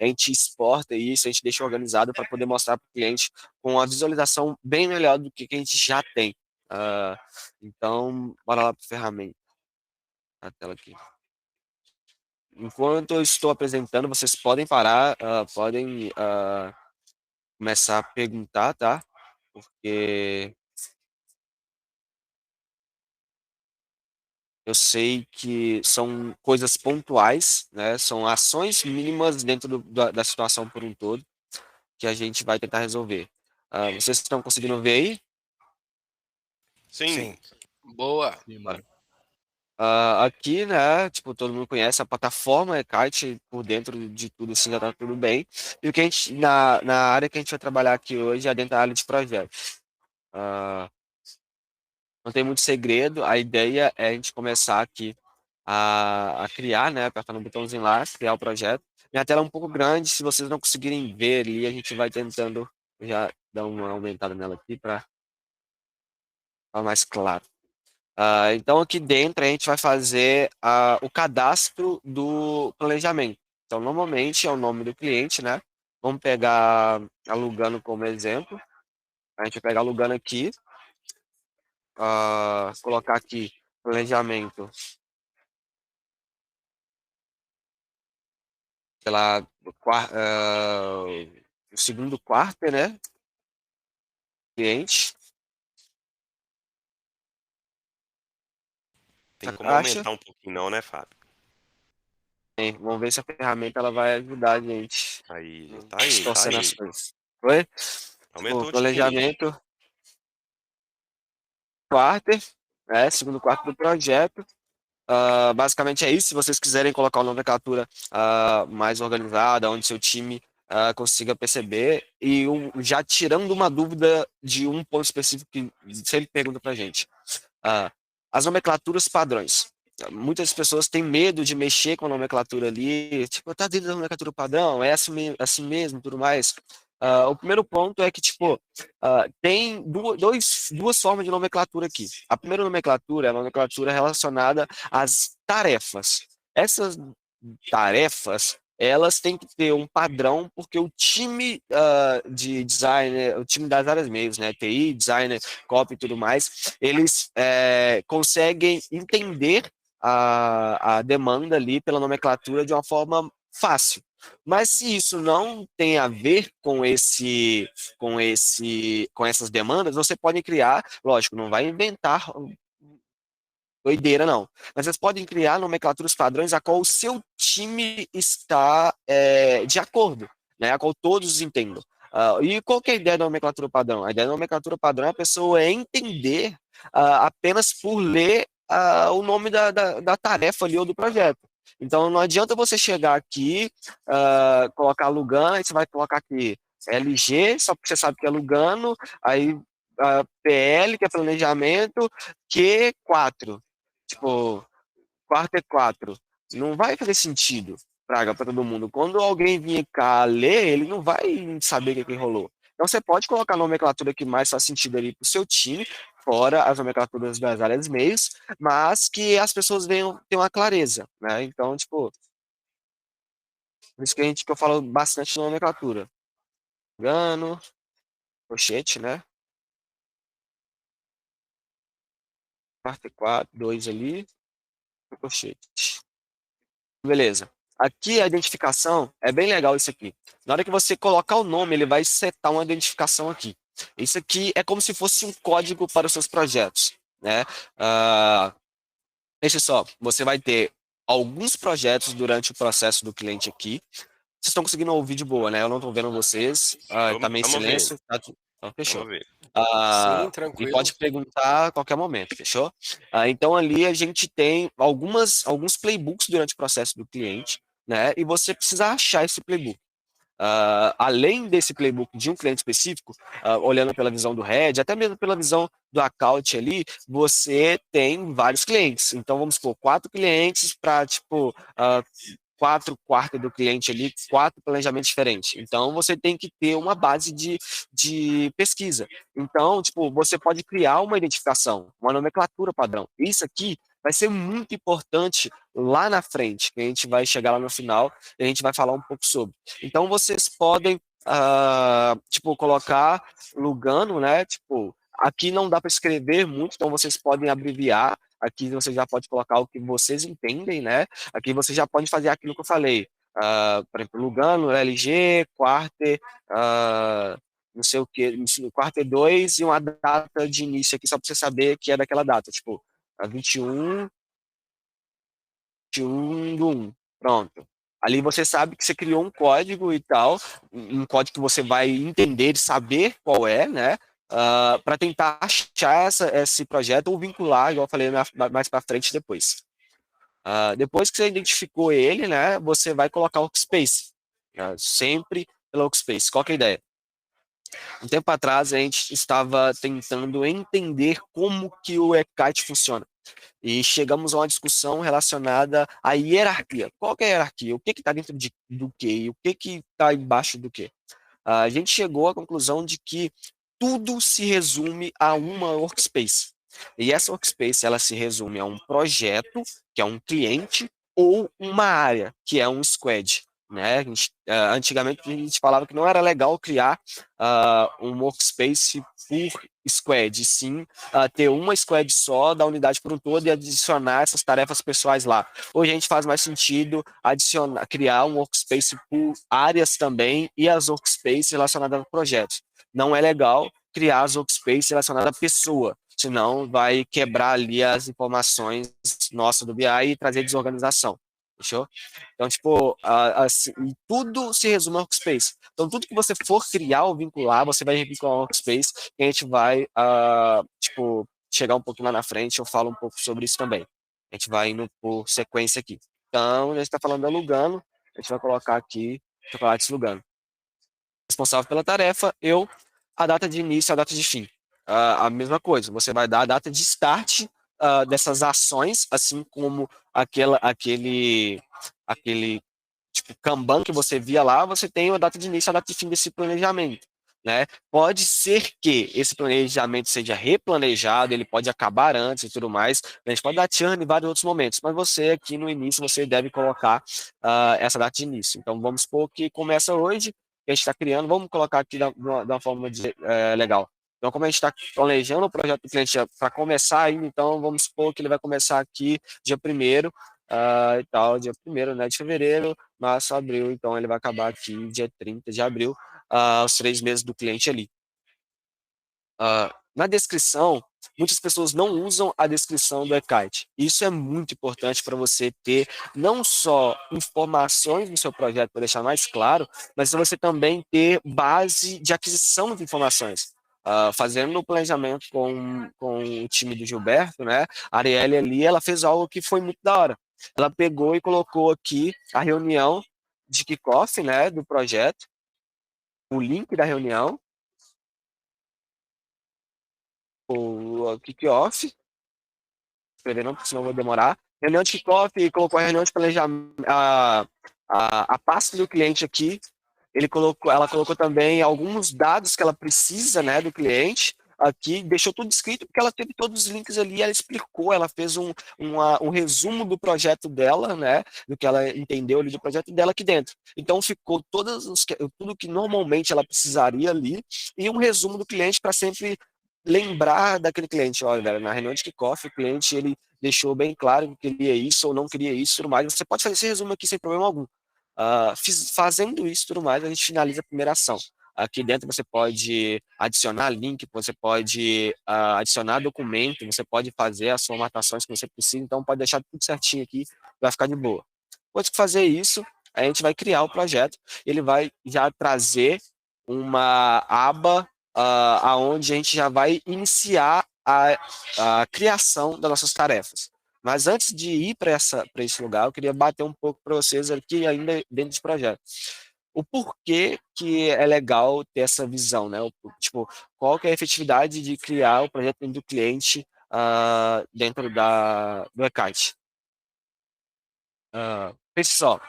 a gente exporta isso, a gente deixa organizado para poder mostrar para o cliente com uma visualização bem melhor do que a gente já tem. Ah, então, bora lá para a ferramenta, a tela aqui. Enquanto eu estou apresentando, vocês podem parar, podem começar a perguntar, tá? Porque eu sei que são coisas pontuais, né? São ações mínimas dentro da situação por um todo que a gente vai tentar resolver. Vocês estão conseguindo ver aí? Sim. Sim. Boa. Sim, bora. Aqui, né, tipo, todo mundo conhece a plataforma Kite, por dentro de tudo assim já tá tudo bem. E o que a gente, na área que a gente vai trabalhar aqui hoje é dentro da área de projetos. Ah, não tem muito segredo, a ideia é a gente começar aqui a criar, né, apertando o botãozinho lá, criar o projeto. Minha tela é um pouco grande, se vocês não conseguirem ver ali, a gente vai tentando já dar uma aumentada nela aqui para ficar mais claro. Então, aqui dentro a gente vai fazer o cadastro do planejamento. Então, normalmente é o nome do cliente, né? Vamos pegar a Lugano como exemplo. A gente vai pegar a Lugano aqui, colocar aqui planejamento, sei lá, o segundo quarto, né? Cliente, Tem como caixa. aumentar um pouquinho não, né, Fábio? Vamos ver se a ferramenta ela vai ajudar a gente Aí, tá indo, tá distorcendo as indo. coisas. Foi? Tipo, Aumentou um tiquinho. planejamento, quarter, né? Segundo quarto do projeto. Basicamente é isso. Se vocês quiserem colocar uma nomenclatura mais organizada, onde seu time consiga perceber, e já tirando uma dúvida de um ponto específico que sempre pergunta pra gente. As nomenclaturas padrões. Muitas pessoas têm medo de mexer com a nomenclatura ali, tipo, tá dentro da nomenclatura padrão, é assim mesmo, tudo mais. O primeiro ponto é que, tipo, tem duas formas de nomenclatura aqui. A primeira nomenclatura é a nomenclatura relacionada às tarefas. Essas tarefas, elas têm que ter um padrão, porque o time de designer, o time das áreas meios, né, TI, designer, copy e tudo mais, eles conseguem entender a demanda ali pela nomenclatura de uma forma fácil. Mas se isso não tem a ver com essas demandas, você pode criar, lógico, não vai inventar doideira, não. Mas vocês podem criar nomenclaturas padrões a qual o seu time está de acordo, né? A qual todos entendam. E qual que é a ideia da nomenclatura padrão? A ideia da nomenclatura padrão é a pessoa entender apenas por ler o nome da tarefa ali ou do projeto. Então, não adianta você chegar aqui, colocar Lugano, aí você vai colocar aqui LG, só porque você sabe que é Lugano, aí PL, que é planejamento, Q4. Tipo, quarto é quatro. Não vai fazer sentido, praga, para todo mundo. Quando alguém vir cá ler, ele não vai saber o que rolou. Então você pode colocar a nomenclatura que mais faz sentido ali para o seu time, fora as nomenclaturas das áreas meios, mas que as pessoas venham ter uma clareza, né? Então, tipo, por isso que eu falo bastante de nomenclatura. Gano, colchete, né? Quarto e quatro, dois ali, colchete. Beleza. Aqui a identificação é bem legal isso aqui. Na hora que você colocar o nome, ele vai setar uma identificação aqui. Isso aqui é como se fosse um código para os seus projetos, né? Ah, Veja só, você vai ter alguns projetos durante o processo do cliente aqui. Vocês estão conseguindo ouvir de boa, né? Eu não estou vendo vocês. Tá meio em Vamos vendo. silêncio. Então, fechou. Vamos ver. Sim, E tranquilo. pode perguntar a qualquer momento, fechou? Então ali a gente tem alguns playbooks durante o processo do cliente, né? E você precisa achar esse playbook. Além desse playbook de um cliente específico, olhando pela visão do head, até mesmo pela visão do account ali, você tem vários clientes. Então, vamos supor, quatro clientes para, tipo, quatro quartos do cliente ali, quatro planejamentos diferentes. Então, você tem que ter uma base de pesquisa. Então, tipo, você pode criar uma identificação, uma nomenclatura padrão. Isso aqui vai ser muito importante lá na frente, que a gente vai chegar lá no final e a gente vai falar um pouco sobre. Então, vocês podem, tipo, colocar Lugano, né? Tipo, aqui não dá para escrever muito, então vocês podem abreviar. Aqui você já pode colocar o que vocês entendem, né? Aqui você já pode fazer aquilo que eu falei. Por exemplo, Lugano, LG, Quarter, não sei o que, Quarter 2 e uma data de início aqui, só para você saber que é daquela data, tipo, a 21 do 1. Pronto. Ali você sabe que você criou um código e tal, um código que você vai entender e saber qual é, né? Para tentar achar esse projeto ou vincular, igual eu falei mais para frente depois. Depois que você identificou ele, né, você vai colocar o workspace. Sempre pelo workspace. Qual que é a ideia? Um tempo atrás a gente estava tentando entender como que o Ekite funciona. E chegamos a uma discussão relacionada à hierarquia. Qual que é a hierarquia? O que está dentro do quê? E o que está embaixo do quê? A gente chegou à conclusão de que tudo se resume a uma workspace. E essa workspace, ela se resume a um projeto, que é um cliente, ou uma área, que é um squad. Né? Antigamente a gente falava que não era legal criar um workspace por squad, sim ter uma squad só da unidade por um todo e adicionar essas tarefas pessoais lá. Hoje a gente faz mais sentido criar um workspace por áreas também e as workspaces relacionadas a projetos. Não é legal criar as workspaces relacionadas a pessoa, senão vai quebrar ali as informações nossas do BI e trazer desorganização. Fechou? Então, tipo, assim, tudo se resume ao workspace. Então, tudo que você for criar ou vincular, você vai vincular ao workspace e a gente vai, tipo, chegar um pouquinho lá na frente, eu falo um pouco sobre isso também. A gente vai indo por sequência aqui. Então, a gente está falando da Lugano, a gente vai colocar aqui Chocolates Lugano. Responsável pela tarefa, a data de início, a data de fim. A mesma coisa, você vai dar a data de start dessas ações, assim como aquele tipo Kanban que você via lá, você tem a data de início e a data de fim desse planejamento. Né? Pode ser que esse planejamento seja replanejado, ele pode acabar antes e tudo mais, a gente pode dar churn em vários outros momentos, mas você aqui no início, você deve colocar essa data de início. Então vamos supor que começa hoje, que a gente está criando, vamos colocar aqui de uma forma legal. Então, como a gente está planejando o projeto do cliente para começar ainda, então vamos supor que ele vai começar aqui dia 1º e tal, dia 1º, né, de fevereiro, março, abril, então ele vai acabar aqui dia 30 de abril, os 3 meses do cliente ali. Na descrição, muitas pessoas não usam a descrição do eKite. Isso é muito importante para você ter não só informações no seu projeto para deixar mais claro, mas para você também ter base de aquisição de informações. Fazendo o planejamento com o time do Gilberto, né? A Arielle ali, ela fez algo que foi muito da hora. Ela pegou e colocou aqui a reunião de kickoff, né, do projeto, o link da reunião, o kickoff, escrever não, porque senão vai demorar. Reunião de kickoff e colocou a reunião de planejamento, a pasta do cliente aqui. Ela colocou também alguns dados que ela precisa, né, do cliente. Aqui deixou tudo escrito porque ela teve todos os links ali, ela explicou, ela fez um resumo do projeto dela, né, do que ela entendeu ali do projeto dela aqui dentro. Então ficou tudo que normalmente ela precisaria ali e um resumo do cliente para sempre lembrar daquele cliente. Olha, velho, na reunião de kickoff, o cliente ele deixou bem claro que queria isso ou não queria isso, tudo mais. Você pode fazer esse resumo aqui sem problema algum. Fazendo isso, tudo mais, a gente finaliza a primeira ação. Aqui dentro você pode adicionar link, você pode adicionar documento, você pode fazer as formatações que você precisa, então pode deixar tudo certinho aqui, vai ficar de boa. Depois de fazer isso, a gente vai criar o projeto, ele vai já trazer uma aba aonde a gente já vai iniciar a criação das nossas tarefas. Mas antes de ir para esse lugar, eu queria bater um pouco para vocês aqui ainda dentro do projeto. O porquê que é legal ter essa visão, né? Tipo, qual que é a efetividade de criar o projeto dentro do cliente dentro do eKite? Pense só,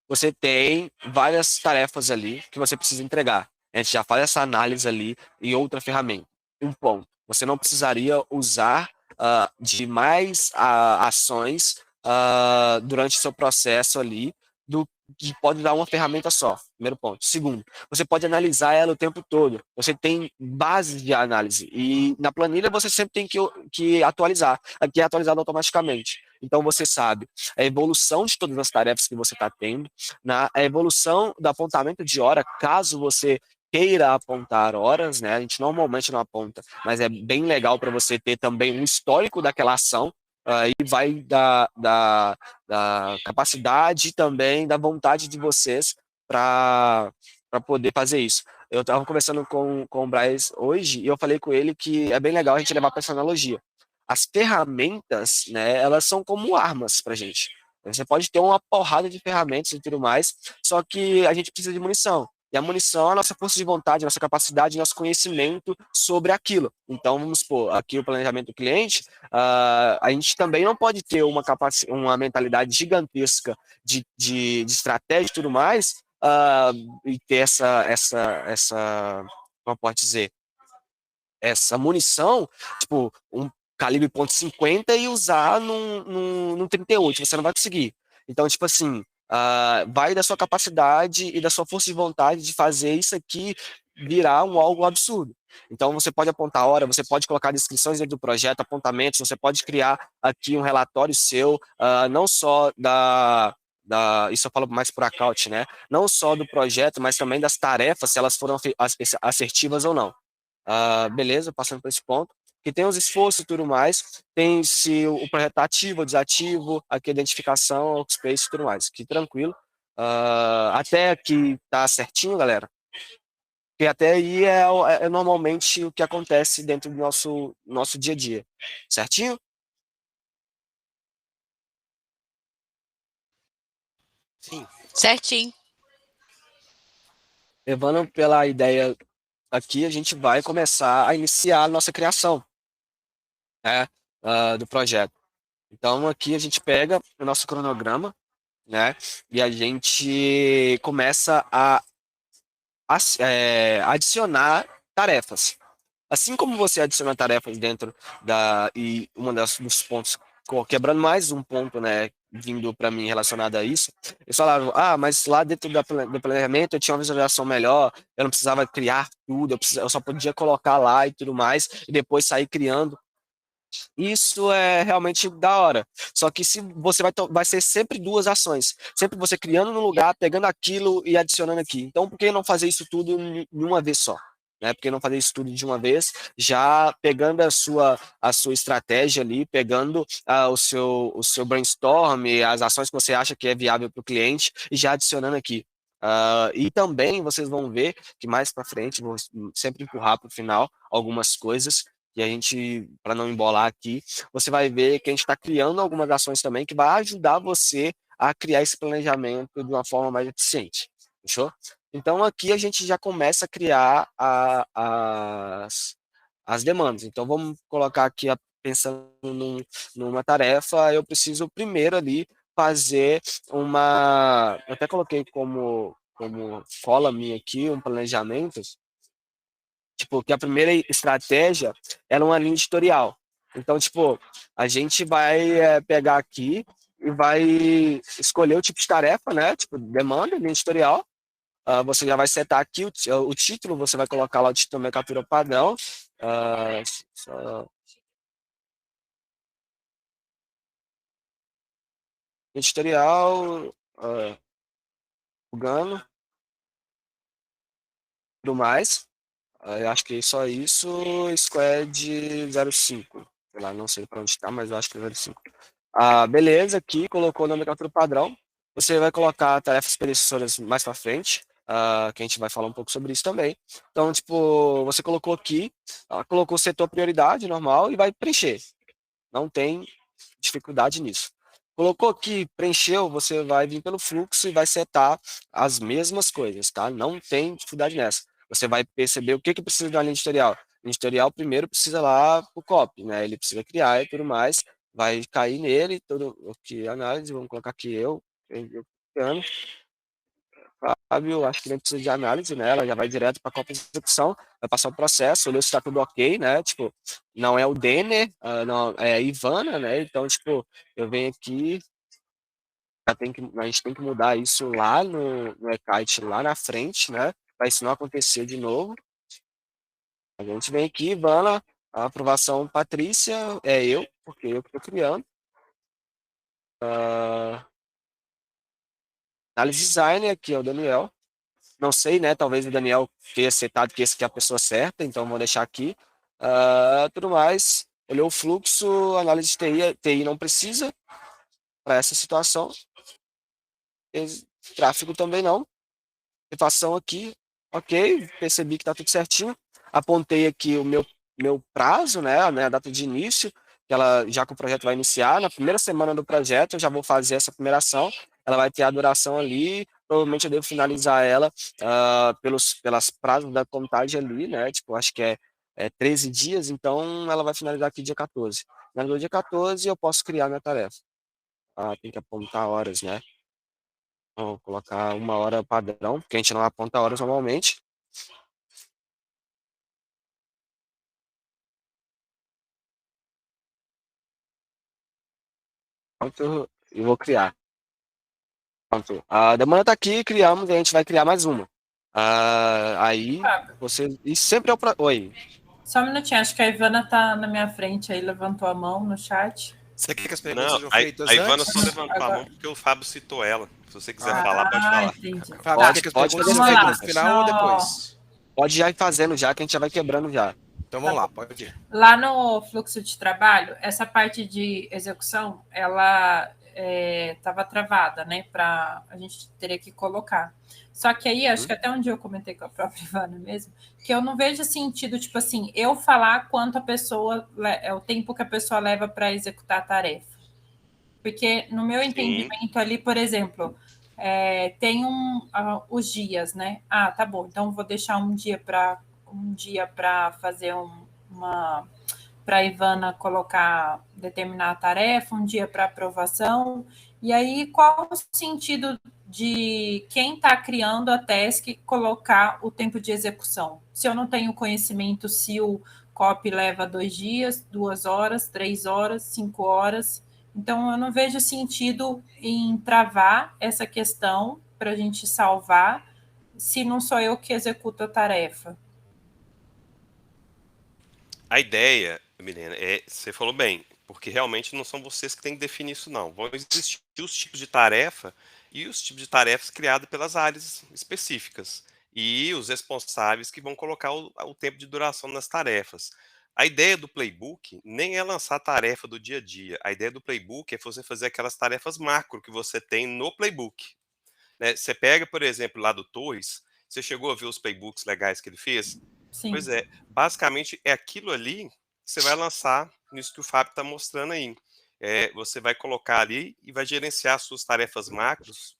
você tem várias tarefas ali que você precisa entregar. A gente já faz essa análise ali em outra ferramenta. Um ponto. Você não precisaria usar de mais ações durante o seu processo ali, do que pode dar uma ferramenta só, primeiro ponto. Segundo, você pode analisar ela o tempo todo. Você tem bases de análise e na planilha você sempre tem que atualizar. Aqui é atualizado automaticamente. Então você sabe a evolução de todas as tarefas que você está tendo, a evolução do apontamento de hora, caso você queira apontar horas, né? A gente normalmente não aponta, mas é bem legal para você ter também um histórico daquela ação. E vai da capacidade e também da vontade de vocês para poder fazer isso. Eu estava conversando com o Braz hoje e eu falei com ele que é bem legal a gente levar para essa analogia. As ferramentas, né, elas são como armas para a gente. Você pode ter uma porrada de ferramentas e tudo mais, só que a gente precisa de munição. E a munição é a nossa força de vontade, a nossa capacidade, nosso conhecimento sobre aquilo. Então, vamos supor, aqui o planejamento do cliente, a gente também não pode ter uma mentalidade gigantesca de estratégia e tudo mais, e ter como pode dizer, essa munição, tipo, um calibre .50 e usar num 38, você não vai conseguir. Então, tipo assim, vai da sua capacidade e da sua força de vontade de fazer isso aqui virar algo absurdo. Então, você pode apontar a hora, você pode colocar descrições dentro do projeto, apontamentos, você pode criar aqui um relatório seu, não só isso eu falo mais por account, né? Não só do projeto, mas também das tarefas, se elas foram assertivas ou não. Beleza, passando por esse ponto. Que tem os esforços e tudo mais, tem se o projeto está ativo ou desativo, aqui a identificação, workspace e tudo mais. Que tranquilo. Até aqui tá certinho, galera. Porque até aí é normalmente o que acontece dentro do nosso dia a dia. Certinho? Sim. Certinho. Levando pela ideia aqui, a gente vai começar a iniciar a nossa criação, né, do projeto. Então, aqui a gente pega o nosso cronograma, né? E a gente começa adicionar tarefas. Assim como você adiciona tarefas dentro e dos pontos, quebrando mais um ponto, né? Vindo para mim relacionado a isso, eles falaram: mas lá dentro do planejamento eu tinha uma visualização melhor, eu não precisava criar tudo, eu só podia colocar lá e tudo mais, e depois sair criando. Isso é realmente da hora. Só que se você vai ser sempre duas ações. Sempre você criando no lugar, pegando aquilo e adicionando aqui. Então, por que não fazer isso tudo em uma vez só? Né? Por que não fazer isso tudo de uma vez, já pegando a sua estratégia ali, pegando o seu brainstorm, as ações que você acha que é viável para o cliente e já adicionando aqui. E também vocês vão ver que mais para frente, vou sempre empurrar para o final algumas coisas e a gente, para não embolar aqui, você vai ver que a gente está criando algumas ações também que vai ajudar você a criar esse planejamento de uma forma mais eficiente. Fechou? Então aqui a gente já começa a criar as demandas. Então vamos colocar aqui, pensando numa tarefa, eu preciso primeiro ali fazer eu até coloquei como cola minha aqui, um planejamento, tipo, que a primeira estratégia era uma linha editorial. Então, tipo, a gente vai pegar aqui e vai escolher o tipo de tarefa, né? Tipo, demanda, linha editorial. Você já vai setar aqui o título, você vai colocar lá o título da captura padrão. Editorial, Lugano, tudo mais. Eu acho que só isso, Squad 05. Sei lá, não sei para onde está, mas eu acho que é 05. Beleza, aqui colocou o nomenclatura padrão. Você vai colocar tarefas predecissoras mais para frente, que a gente vai falar um pouco sobre isso também. Então, tipo, você colocou aqui, colocou o setor prioridade normal e vai preencher. Não tem dificuldade nisso. Colocou aqui, preencheu, você vai vir pelo fluxo e vai setar as mesmas coisas, tá? Não tem dificuldade nessa. Você vai perceber o que precisa de uma linha editorial. Linha editorial primeiro precisa lá o copy, né? Ele precisa criar e tudo mais. Vai cair nele, tudo o que análise, vamos colocar aqui eu criando. Fábio, acho que nem precisa de análise, né? Ela já vai direto para a Copa de execução, vai passar o processo, olhou se está tudo ok, né? Tipo, não é o Denner, não, é a Ivana, né? Então, tipo, eu venho aqui, a gente tem que mudar isso lá no e-kite, lá na frente, né? Para isso não acontecer de novo. A gente vem aqui, Ivana, a aprovação Patrícia, é eu, porque eu que estou criando. Análise designer, aqui é o Daniel. Não sei, né? Talvez o Daniel tenha acertado que esse aqui é a pessoa certa, então vou deixar aqui. Tudo mais. Olhou o fluxo, análise de TI não precisa para essa situação. Tráfego também não. Situação aqui, ok, percebi que está tudo certinho. Apontei aqui o meu prazo, né, a data de início, já que o projeto vai iniciar. Na primeira semana do projeto, eu já vou fazer essa primeira ação. Ela vai ter a duração ali. Provavelmente eu devo finalizar ela pelas prazos da contagem ali, né? Tipo, acho que é 13 dias, então ela vai finalizar aqui dia 14. No dia 14 eu posso criar minha tarefa. Tem que apontar horas, né? Vou colocar 1 hora padrão, porque a gente não aponta horas normalmente. Pronto, eu vou criar. Pronto. A demanda está aqui, criamos, e a gente vai criar mais uma. Aí, você... E sempre é o... Oi. Só um minutinho, acho que a Ivana tá na minha frente aí, levantou a mão no chat. Você quer que as perguntas sejam Não, feitas a Ivana antes? só levantou a mão porque o Fábio citou ela. Se você quiser Ah, falar, pode falar. Entendi. Fábio, você quer que as Pode perguntas fazer sejam feitas no perguntas. final ou depois? Pode já ir fazendo já, que a gente já vai quebrando já. Então vamos lá, pode ir. Lá no fluxo de trabalho, essa parte de execução, ela estava travada, né? A gente teria que colocar. Só que aí, acho que até um dia eu comentei com a própria Ivana mesmo, que eu não vejo sentido, tipo assim, eu falar quanto a pessoa, é o tempo que a pessoa leva para executar a tarefa. Porque no meu entendimento ali, por exemplo, tem os dias, né? Tá bom, então vou deixar um dia para fazer para a Ivana determinar a tarefa, um dia para aprovação. E aí, qual o sentido de quem está criando a task colocar o tempo de execução? Se eu não tenho conhecimento se o copy leva 2 dias, 2 horas, 3 horas, 5 horas. Então, eu não vejo sentido em travar essa questão para a gente salvar se não sou eu que executo a tarefa. A ideia, Milena, você falou bem, porque realmente não são vocês que têm que definir isso, não. Vão existir os tipos de tarefa e os tipos de tarefas criados pelas áreas específicas. E os responsáveis que vão colocar o tempo de duração nas tarefas. A ideia do playbook nem é lançar a tarefa do dia a dia. A ideia do playbook é você fazer aquelas tarefas macro que você tem no playbook. Né? Você pega, por exemplo, lá do Torres, você chegou a ver os playbooks legais que ele fez? Sim. Pois é, basicamente é aquilo ali que você vai lançar nisso que o Fábio está mostrando aí. Você vai colocar ali e vai gerenciar suas tarefas macros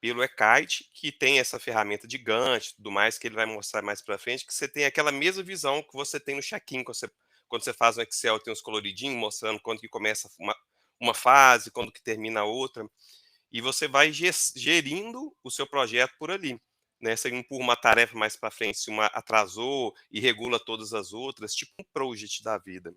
pelo eKite, que tem essa ferramenta de Gantt e tudo mais, que ele vai mostrar mais para frente, que você tem aquela mesma visão que você tem no check-in, quando você faz um Excel, tem uns coloridinhos mostrando quando que começa uma fase, quando que termina a outra, e você vai gerindo o seu projeto por ali. Né? Você empurra uma tarefa mais para frente, se uma atrasou e regula todas as outras, tipo um project da vida.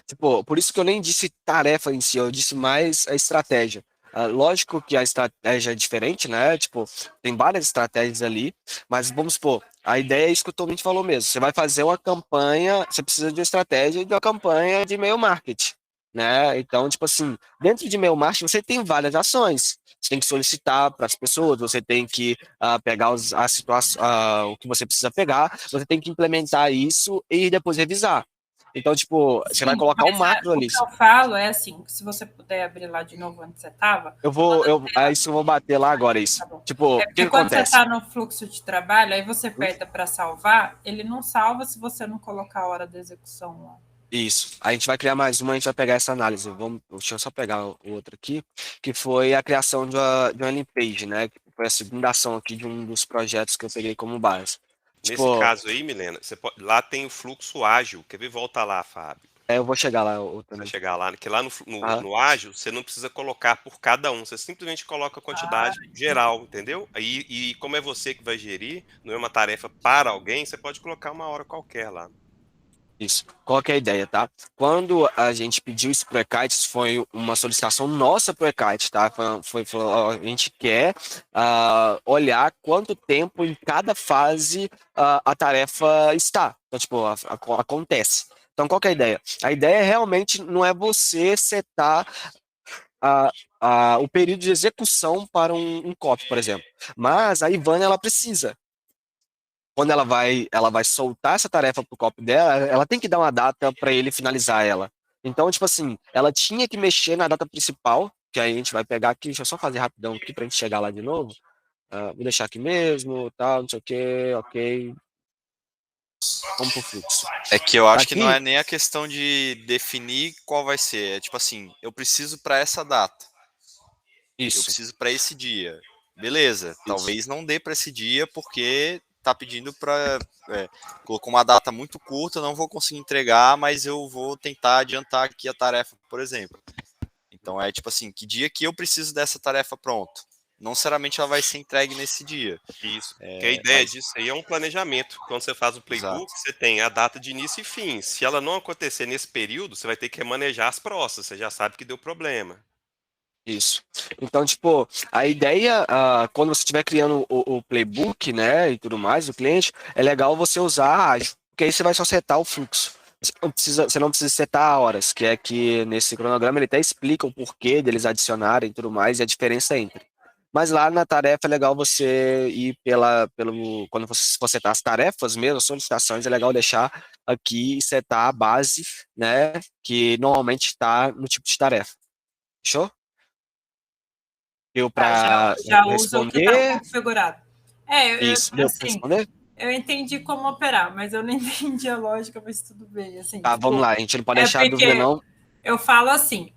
Tipo, por isso que eu nem disse tarefa em si, eu disse mais a estratégia. Lógico que a estratégia é diferente, né? Tipo, tem várias estratégias ali, mas vamos supor, a ideia é isso que o Tomit falou mesmo. Você vai fazer uma campanha, você precisa de uma estratégia e de uma campanha de e-mail marketing, né? Então, tipo assim, dentro de e-mail marketing você tem várias ações. Você tem que solicitar para as pessoas, você tem que pegar a situação, o que você precisa pegar, você tem que implementar isso e depois revisar. Então, tipo, você vai colocar um macro ali. O que eu falo é assim, se você puder abrir lá de novo onde você estava. É isso que eu vou bater lá agora, isso. Tá bom. Tipo, o que quando acontece? Você está no fluxo de trabalho, aí você aperta para salvar, ele não salva se você não colocar a hora da execução lá. Isso. A gente vai criar mais uma, a gente vai pegar essa análise. Deixa eu só pegar o outro aqui, que foi a criação de uma landing page, né? Que foi a segunda ação aqui de um dos projetos que eu peguei como base. Nesse caso aí, Milena, lá tem o fluxo ágil. Quer ver? Volta lá, Fábio. Eu vou chegar lá, Vai também. chegar lá, que lá no, Aham. no ágil, você não precisa colocar por cada um, você simplesmente coloca a quantidade geral, entendeu? Aí, e como é você que vai gerir, não é uma tarefa para alguém, você pode colocar uma hora qualquer lá. Isso. Qual que é a ideia, tá? Quando a gente pediu isso pro eKite, isso foi uma solicitação nossa pro eKite, tá? Falou, ó, a gente quer olhar quanto tempo em cada fase a tarefa está. Então, tipo, acontece. Então, qual que é a ideia? A ideia realmente não é você setar a, o período de execução para um copy, por exemplo. Mas a Ivana, ela precisa. Quando ela vai soltar essa tarefa pro copy dela, ela tem que dar uma data para ele finalizar ela. Então, tipo assim, ela tinha que mexer na data principal, que aí a gente vai pegar aqui, deixa eu só fazer rapidão aqui pra gente chegar lá de novo. Vou deixar aqui mesmo, tal, não sei o que, ok. Vamos pro fluxo. É que eu acho que não Aqui, é nem a questão de definir qual vai ser. É tipo assim, eu preciso para essa data. Eu isso, preciso para esse dia. Beleza, talvez não dê para esse dia porque tá pedindo para colocou uma data muito curta, não vou conseguir entregar, mas eu vou tentar adiantar aqui a tarefa, por exemplo. Então é tipo assim, que dia que eu preciso dessa tarefa pronta? Não necessariamente ela vai ser entregue nesse dia. Isso. Que a ideia Mas, disso aí é um planejamento. Quando você faz o playbook, exato. você tem a data de início e fim. Se ela não acontecer nesse período, você vai ter que remanejar as próximas. Você já sabe que deu problema. isso. Então, tipo, a ideia, quando você estiver criando o playbook, né, e tudo mais, o cliente, é legal você usar ágil, porque aí você vai só setar o fluxo. Você não precisa setar horas, que é que nesse cronograma ele até explica o porquê deles adicionarem e tudo mais, e a diferença entre. Mas lá na tarefa é legal você ir quando você for setar as tarefas mesmo, as solicitações, é legal deixar aqui e setar a base, né, que normalmente está no tipo de tarefa. Fechou? Deu para Já usa o que está responder? configurado. Isso, deu para Assim, responder? eu entendi como operar, mas eu não entendi a lógica, mas tudo bem. Assim, Tá, tipo, vamos lá, a gente não pode deixar a dúvida, porque não. eu falo assim,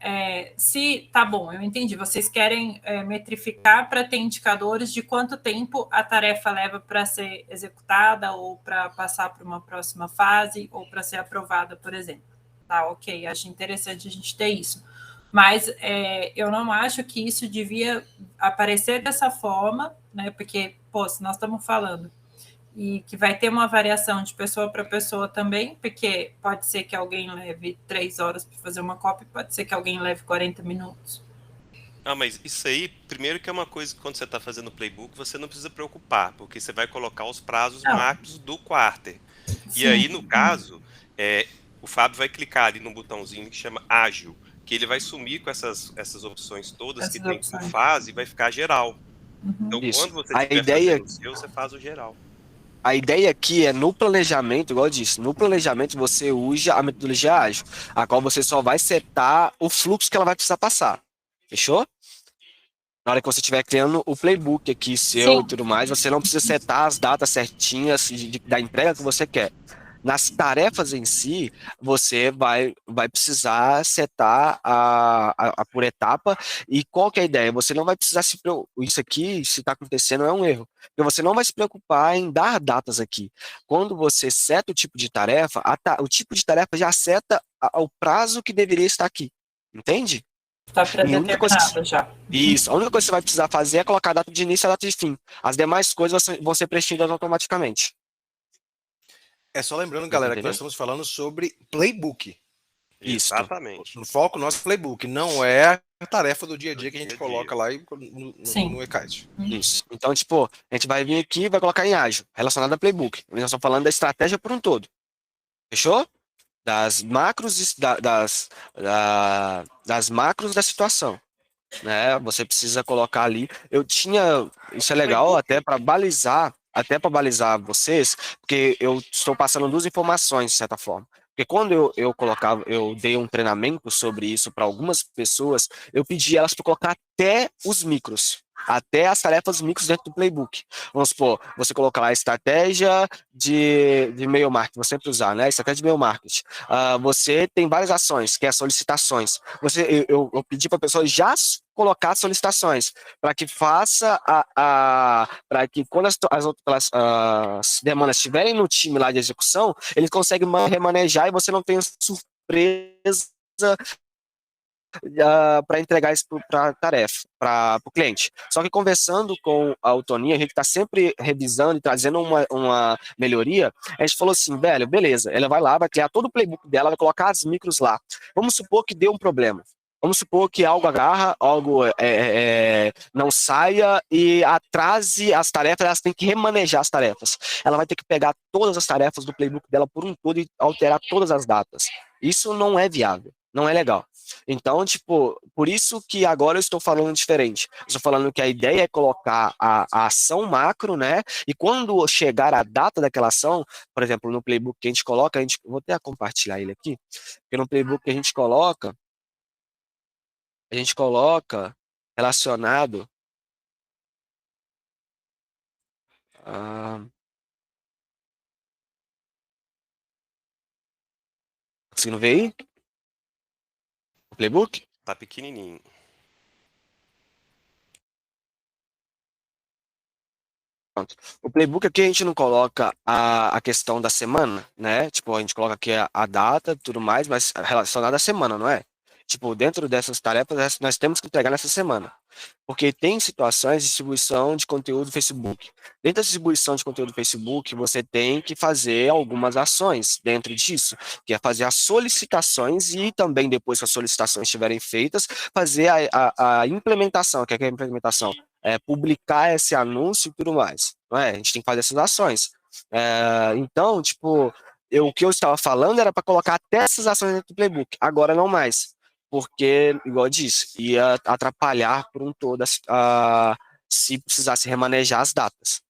se tá bom, eu entendi. Vocês querem metrificar para ter indicadores de quanto tempo a tarefa leva para ser executada ou para passar para uma próxima fase ou para ser aprovada, por exemplo. Tá, ok. Acho interessante a gente ter isso. Mas eu não acho que isso devia aparecer dessa forma, né? Porque, pô, se nós estamos falando e que vai ter uma variação de pessoa para pessoa também, porque pode ser que alguém leve 3 horas para fazer uma cópia, pode ser que alguém leve 40 minutos. Ah, mas isso aí, primeiro que é uma coisa que quando você está fazendo o playbook, você não precisa preocupar, porque você vai colocar os prazos macros do quarter. E Sim. aí, no caso, o Fábio vai clicar ali no botãozinho que chama ágil, que ele vai sumir com essas opções todas que tem por fase e vai ficar geral. Então, Isso. quando você A estiver ideia, fazendo o seu, você faz o geral. a ideia aqui é no planejamento, igual eu disse, no planejamento você usa a metodologia ágil, a qual você só vai setar o fluxo que ela vai precisar passar. Fechou? Na hora que você estiver criando o playbook aqui seu e tudo mais, você não precisa setar as datas certinhas da entrega que você quer. Nas tarefas em si, você vai precisar setar por etapa. E qual que é a ideia? Você não vai precisar se preocupar. Isso aqui, se está acontecendo, é um erro. Porque você não vai se preocupar em dar datas aqui. Quando você seta o tipo de tarefa, o tipo de tarefa já seta o prazo que deveria estar aqui. Entende? Está E a única coisa pré-determinado já. Isso, a única coisa que você vai precisar fazer é colocar a data de início e a data de fim. As demais coisas vão ser preenchidas automaticamente. É só lembrando, galera, que nós estamos falando sobre playbook. Isso. Exatamente. No foco, nosso playbook. Não é a tarefa do dia a dia que a gente coloca lá no eKite. Isso. Então, tipo, a gente vai vir aqui e vai colocar em ágil, relacionado a playbook. Nós estamos falando da estratégia por um todo. Fechou? Das macros, das macros da situação. Né? Você precisa colocar ali. Isso é legal até para balizar vocês, porque eu estou passando duas informações, de certa forma. Porque quando eu dei um treinamento sobre isso para algumas pessoas, eu pedi elas para colocar até os micros, até as tarefas micros dentro do playbook. Vamos supor, você colocar lá a estratégia de e-mail marketing, vou sempre usar, né? Estratégia de e-mail marketing. Você tem várias ações, que é solicitações. Eu pedi para a pessoa já colocar solicitações para que faça para que quando as demandas estiverem no time lá de execução, eles conseguem remanejar e você não tem empresa para entregar isso para tarefa, para o cliente. Só que conversando com o Toninho, a gente está sempre revisando e trazendo uma melhoria. A gente falou assim, velho, beleza, ela vai lá, vai criar todo o playbook dela, vai colocar as micros lá. Vamos supor que deu um problema. Vamos supor que algo agarra, algo não saia e atrase as tarefas, elas têm que remanejar as tarefas. Ela vai ter que pegar todas as tarefas do playbook dela por um todo e alterar todas as datas. Isso não é viável, não é legal. Então, tipo, por isso que agora eu estou falando diferente. Eu estou falando que a ideia é colocar a ação macro, né? E quando chegar a data daquela ação, por exemplo, no playbook que a gente coloca, vou até compartilhar ele aqui, porque no playbook que a gente coloca relacionado a... Conseguindo ver aí? O playbook? Tá pequenininho. O playbook aqui a gente não coloca a questão da semana, né? Tipo, a gente coloca aqui a data e tudo mais, mas relacionada à semana, não é? Tipo, dentro dessas tarefas, nós temos que entregar nessa semana. Porque tem situações de distribuição de conteúdo do Facebook. Dentro da distribuição de conteúdo do Facebook, você tem que fazer algumas ações dentro disso, que é fazer as solicitações e também, depois que as solicitações estiverem feitas, fazer a implementação. O que é a implementação? Publicar esse anúncio e tudo mais. Não é? A gente tem que fazer essas ações. Então, tipo, o que eu estava falando era para colocar até essas ações dentro do playbook. Agora não mais. Porque, igual eu disse, ia atrapalhar por um todo se precisasse remanejar as datas.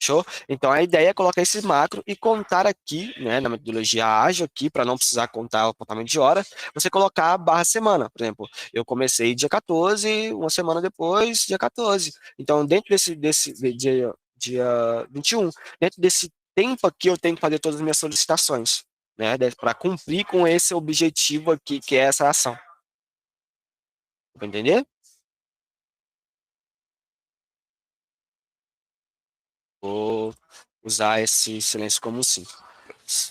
Show? Então a ideia é colocar esse macro e contar aqui, né, na metodologia ágil aqui, para não precisar contar o apontamento de hora, você colocar a barra semana. Por exemplo, eu comecei dia 14, uma semana depois, dia 14. Então, dentro desse dia 21, dentro desse tempo aqui, eu tenho que fazer todas as minhas solicitações, né, para cumprir com esse objetivo aqui, que é essa ação. Vai entender? Vou usar esse silêncio como sim.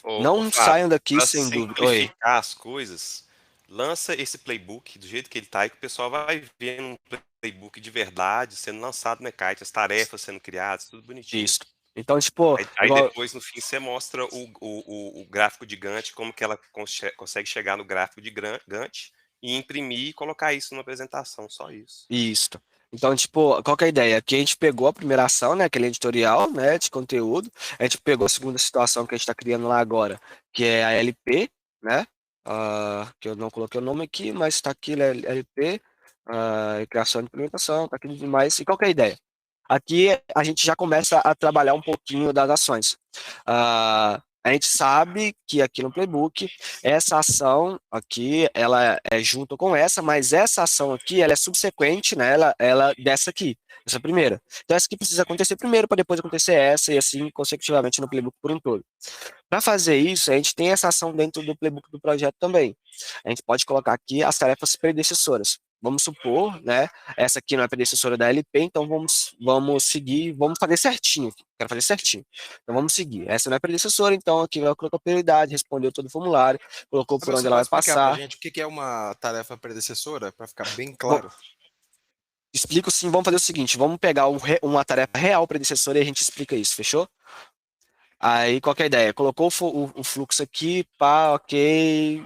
Ô, Não Fábio, saiam daqui para sem dúvida. Oi. simplificar as coisas, lança esse playbook do jeito que ele tá e que o pessoal vai vendo um playbook de verdade sendo lançado no Kite, as tarefas sendo criadas, tudo bonitinho. Isso. Então, tipo, Aí igual, depois, no fim, você mostra o gráfico de Gantt, como que ela consegue chegar no gráfico de Gantt e imprimir e colocar isso numa apresentação, só isso. isso. Então, tipo, qual que é a ideia? Aqui a gente pegou a primeira ação, né, aquele editorial, né, de conteúdo. A gente pegou a segunda situação que a gente está criando lá agora, que é a LP, né, que eu não coloquei o nome aqui, mas está aqui, né, LP, criação de implementação, está aqui demais. E qual que é a ideia? Aqui a gente já começa a trabalhar um pouquinho das ações. A gente sabe que aqui no playbook, essa ação aqui, ela é junto com essa, mas essa ação aqui, ela é subsequente, né? Ela dessa aqui, essa primeira. Então, essa aqui precisa acontecer primeiro, para depois acontecer essa, e assim consecutivamente no playbook por um todo. Para fazer isso, a gente tem essa ação dentro do playbook do projeto também. A gente pode colocar aqui as tarefas predecessoras. Vamos supor, né? Essa aqui não é predecessora da LP, então vamos seguir, vamos fazer certinho. Quero fazer certinho. Então vamos seguir. Essa não é predecessora, então aqui ela colocou prioridade, respondeu todo o formulário, colocou por onde ela vai passar. Pra gente o que é uma tarefa predecessora, para ficar bem claro? Explico sim, vamos fazer o seguinte, vamos pegar uma tarefa real predecessora e a gente explica isso, fechou? Aí, qual que é a ideia? Colocou o fluxo aqui, pá, ok,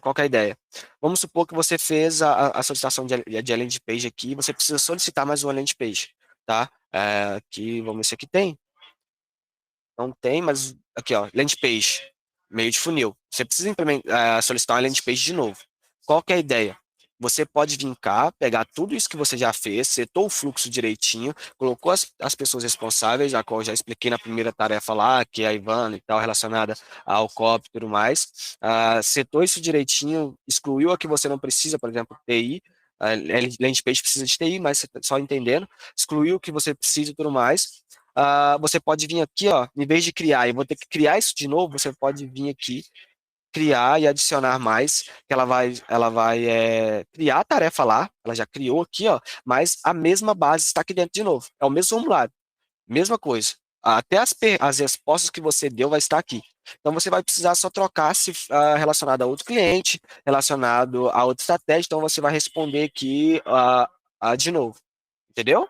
qual que é a ideia? Vamos supor que você fez a solicitação de landing page aqui, você precisa solicitar mais uma landing page, tá? Aqui, vamos ver se aqui tem. Não tem, mas aqui, ó, landing page, meio de funil. Você precisa solicitar uma landing page de novo. Qual que é a ideia? Você pode vir cá, pegar tudo isso que você já fez, setou o fluxo direitinho, colocou as pessoas responsáveis, a qual eu já expliquei na primeira tarefa lá, que é a Ivana e tal, relacionada ao COP e tudo mais. Setou isso direitinho, excluiu a que você não precisa, por exemplo, TI, landing page precisa de TI, mas só entendendo, excluiu o que você precisa e tudo mais. Você pode vir aqui, ó, em vez de criar, e vou ter que criar isso de novo, você pode vir aqui, criar e adicionar mais, que ela vai criar a tarefa lá, ela já criou aqui, ó, mas a mesma base está aqui dentro de novo, é o mesmo formulário, mesma coisa. Até as respostas que você deu vai estar aqui. Então você vai precisar só trocar se relacionado a outro cliente, relacionado a outra estratégia, então você vai responder aqui de novo, entendeu?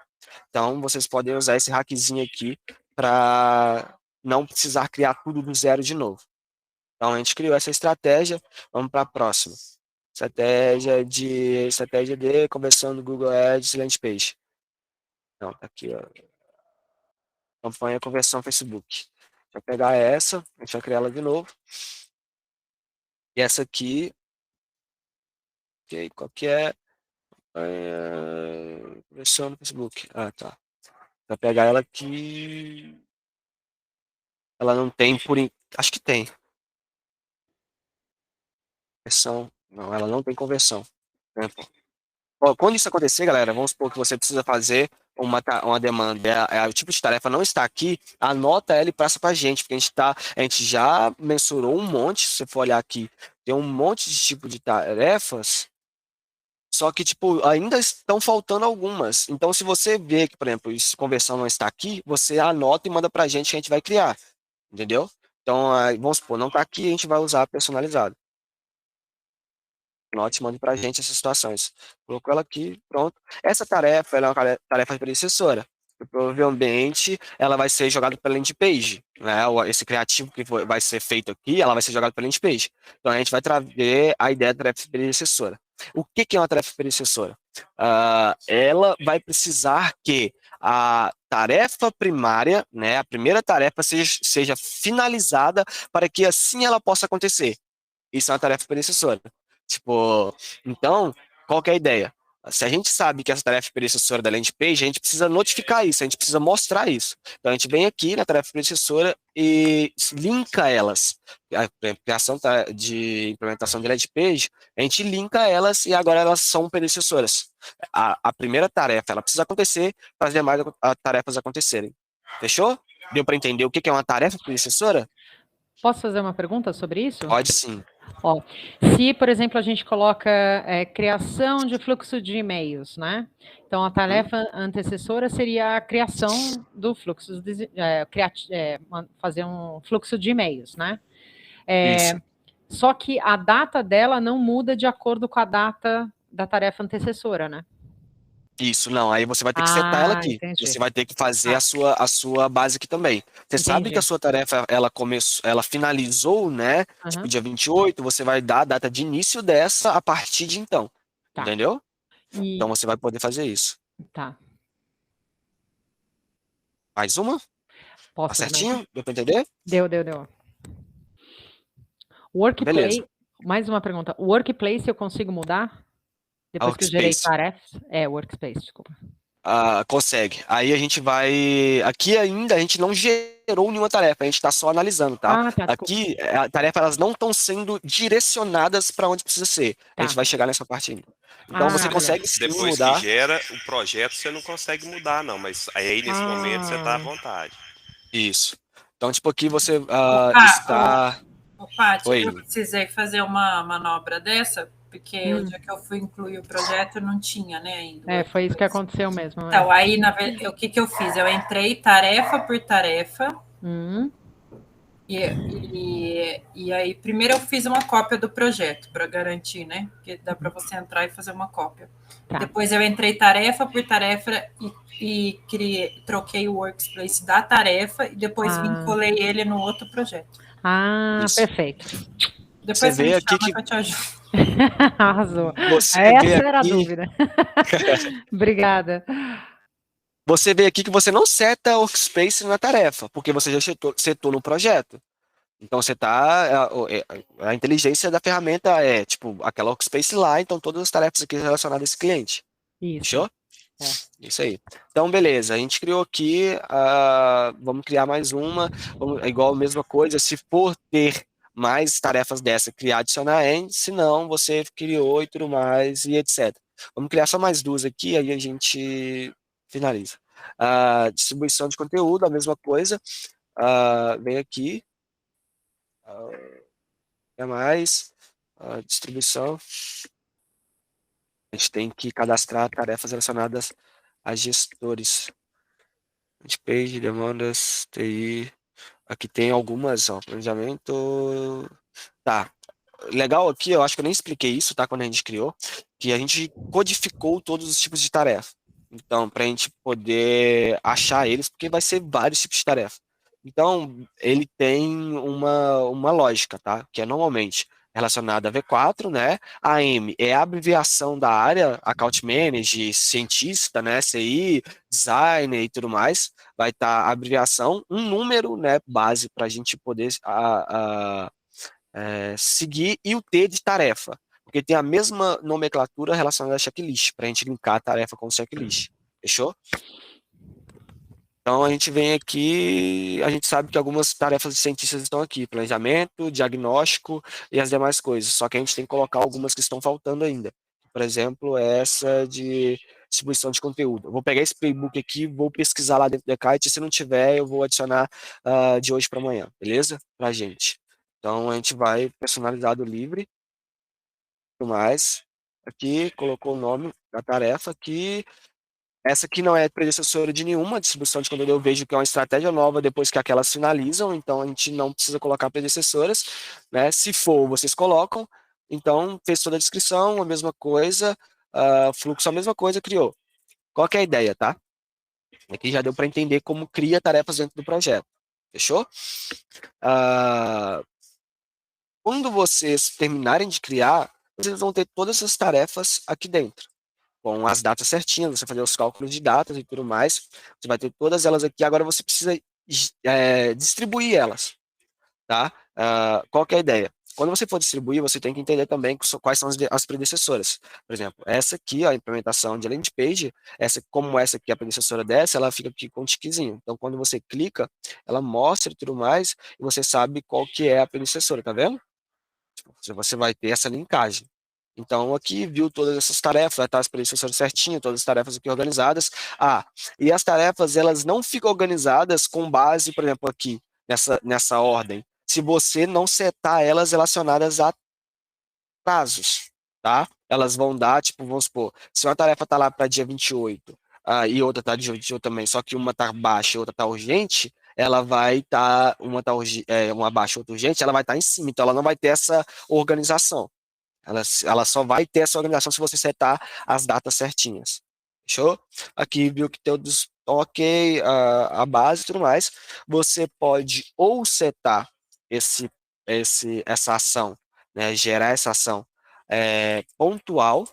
Então vocês podem usar esse hackzinho aqui para não precisar criar tudo do zero de novo. Então a gente criou essa estratégia, vamos para a próxima. Estratégia de conversão do Google Ads Landing Page. Não, tá aqui, ó. Campanha conversão Facebook. Vai pegar essa, a gente vai criar ela de novo. E essa aqui, ok, qual que é? Conversão no Facebook. Ah, tá. Vai pegar ela aqui. Ela não tem acho que tem. Conversão. Não, ela não tem conversão. Né? Quando isso acontecer, galera, vamos supor que você precisa fazer uma demanda, o tipo de tarefa não está aqui, anota ela e passa para a gente, porque a gente já mensurou um monte, se você for olhar aqui, tem um monte de tipo de tarefas, só que, tipo, ainda estão faltando algumas. Então, se você vê que, por exemplo, essa conversão não está aqui, você anota e manda para a gente que a gente vai criar, entendeu? Então, vamos supor, não está aqui, a gente vai usar personalizado. Anote, mande para a gente essas situações. Colocou ela aqui, pronto. Essa tarefa ela é uma tarefa predecessora. Provavelmente ela vai ser jogada pela landing page, né? Esse criativo que vai ser feito aqui, ela vai ser jogada pela landing page. Então a gente vai trazer a ideia da tarefa predecessora. O que é uma tarefa predecessora? Ela vai precisar que a tarefa primária, né, a primeira tarefa seja finalizada para que assim ela possa acontecer. Isso é uma tarefa predecessora. Tipo, então, qual que é a ideia? Se a gente sabe que essa tarefa predecessora da landing page, a gente precisa notificar isso, a gente precisa mostrar isso. Então, a gente vem aqui na tarefa predecessora e linka elas. A criação de implementação de landing page, a gente linka elas e agora elas são predecessoras. A primeira tarefa, ela precisa acontecer para as demais tarefas acontecerem. Fechou? Deu para entender o que é uma tarefa predecessora? Posso fazer uma pergunta sobre isso? Pode sim. Ó, se, por exemplo, a gente coloca criação de fluxo de e-mails, né? Então, a tarefa antecessora seria a criação do fluxo, fazer um fluxo de e-mails, né? Isso. Só que a data dela não muda de acordo com a data da tarefa antecessora, né? Isso, não. Aí você vai ter que setar ela aqui. Entendi. Você vai ter que fazer a sua base aqui também. Você sabe que a sua tarefa, ela finalizou, né? Tipo, dia 28, você vai dar a data de início dessa a partir de então. Tá. Entendeu? Então você vai poder fazer isso. Tá. Mais uma? Posso, tá certinho? Deu para entender? Deu. Workplace, beleza. Mais uma pergunta. O workplace eu consigo mudar? Depois que eu gerei tarefas? Workspace, desculpa. Consegue. Aí a gente vai... Aqui ainda a gente não gerou nenhuma tarefa, a gente está só analisando, tá? Tá, aqui, a tarefa, elas não estão sendo direcionadas para onde precisa ser. A gente vai chegar nessa parte ainda. Então você consegue sim depois mudar. que gera o projeto, você não consegue mudar, não. Mas aí nesse momento você está à vontade. Isso. Então, tipo, aqui você está... Paty, Oi. eu precisei fazer uma manobra dessa, porque o dia que eu fui incluir o projeto não tinha, né, ainda. Foi isso que aconteceu mesmo. Então, aí, o que eu fiz? Eu entrei tarefa por tarefa, e aí, primeiro eu fiz uma cópia do projeto, para garantir, né, porque dá para você entrar e fazer uma cópia. Tá. Depois eu entrei tarefa por tarefa e troquei o workspace da tarefa, e depois vinculei ele no outro projeto. Isso. Perfeito. Depois você vê aqui que eu te ajudo. Arrasou. Essa era a dúvida. Obrigada. Você vê aqui que você não seta workspace na tarefa, porque você já setou no projeto. Então você tá... A inteligência da ferramenta é, tipo, aquela workspace lá, então todas as tarefas aqui relacionadas a esse cliente. Isso. Fechou? Isso aí. Então, beleza. A gente criou aqui, vamos criar mais uma, igual a mesma coisa, se for ter mais tarefas dessa, criar, adicionar end, se não, você criou e tudo mais, e etc. Vamos criar só mais duas aqui, aí a gente finaliza. Distribuição de conteúdo, a mesma coisa. Vem aqui. Mais. Distribuição. A gente tem que cadastrar tarefas relacionadas a gestores. Page, demandas, TI, Aqui tem algumas, ó, planejamento. Tá. Legal aqui, eu acho que eu nem expliquei isso, tá? Quando a gente criou, que a gente codificou todos os tipos de tarefa. Então, para a gente poder achar eles, porque vai ser vários tipos de tarefa. Então, ele tem uma lógica, tá? Que é normalmente relacionada a V4, né? A M é a abreviação da área, Account Manager, cientista, né? CI, designer e tudo mais. Vai estar a abreviação, um número, né? Base para a gente poder seguir, e o T de tarefa, porque tem a mesma nomenclatura relacionada a checklist, para a gente linkar a tarefa com o checklist. Fechou? Então a gente vem aqui, a gente sabe que algumas tarefas de cientistas estão aqui, planejamento, diagnóstico e as demais coisas, só que a gente tem que colocar algumas que estão faltando ainda. Por exemplo, essa de distribuição de conteúdo. Eu vou pegar esse playbook aqui, vou pesquisar lá dentro do Kite, se não tiver, eu vou adicionar de hoje para amanhã, beleza? Pra gente. Então a gente vai personalizado livre, tudo mais. Aqui colocou o nome da tarefa aqui. Essa aqui não é predecessora de nenhuma distribuição de conteúdo. Eu vejo que é uma estratégia nova depois que aquelas finalizam, então a gente não precisa colocar predecessoras, né? Se for, vocês colocam. Então, fez toda a descrição, a mesma coisa, fluxo, a mesma coisa, criou. Qual que é a ideia, tá? Aqui já deu para entender como cria tarefas dentro do projeto. Fechou? Quando vocês terminarem de criar, vocês vão ter todas essas tarefas aqui dentro, com as datas certinhas, você fazer os cálculos de datas e tudo mais. Você vai ter todas elas aqui. Agora você precisa distribuir elas, tá? Qual que é a ideia? Quando você for distribuir, você tem que entender também quais são as predecessoras. Por exemplo, essa aqui, ó, a implementação de landing page, como essa aqui é a predecessora dessa, ela fica aqui com um tiquezinho. Então, quando você clica, ela mostra e tudo mais, e você sabe qual que é a predecessora, tá vendo? Você vai ter essa linkagem. Então, aqui viu todas essas tarefas, vai estar as predecessoras certinho, todas as tarefas aqui organizadas. E as tarefas, elas não ficam organizadas com base, por exemplo, aqui, nessa ordem, se você não setar elas relacionadas a prazos, tá? Elas vão dar, tipo, vamos supor, se uma tarefa está lá para dia 28, e outra está dia 28 também, só que uma está baixa e outra está urgente, ela vai estar, uma baixa e outra urgente, ela vai estar em cima, então ela não vai ter essa organização. Ela só vai ter essa organização se você setar as datas certinhas. Fechou? Aqui viu que todos ok, a base e tudo mais. Você pode ou setar essa ação, né, gerar essa ação pontual,